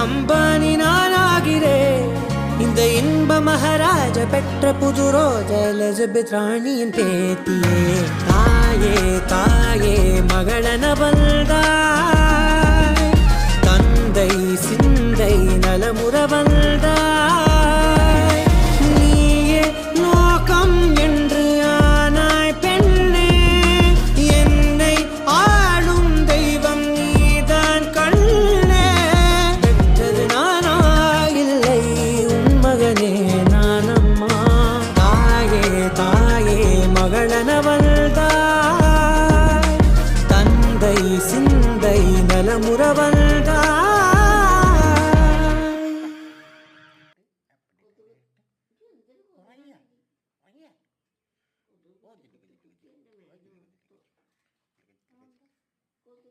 அம்பானி நானாகிறேன். இந்த இன்ப மகாராஜ பெற்ற புது ரோஜ எலிசபெத் ராணியின் பேத்தியே. தாயே தாயே மகளன வந்தாய், தந்தை சிந்தை நலமுற வந்தாய். நீயே லோகம் என்று ஆனாய் பெண்ணே, என்னை ஆளும் தெய்வம் நீதான் கண்ணே. பெற்றது நானா இல்லை உன் மகனே நானம்மா. தாயே தாயே மகளன வந்தாய், தந்தை சிந்தை நலமுற வந்தாய்.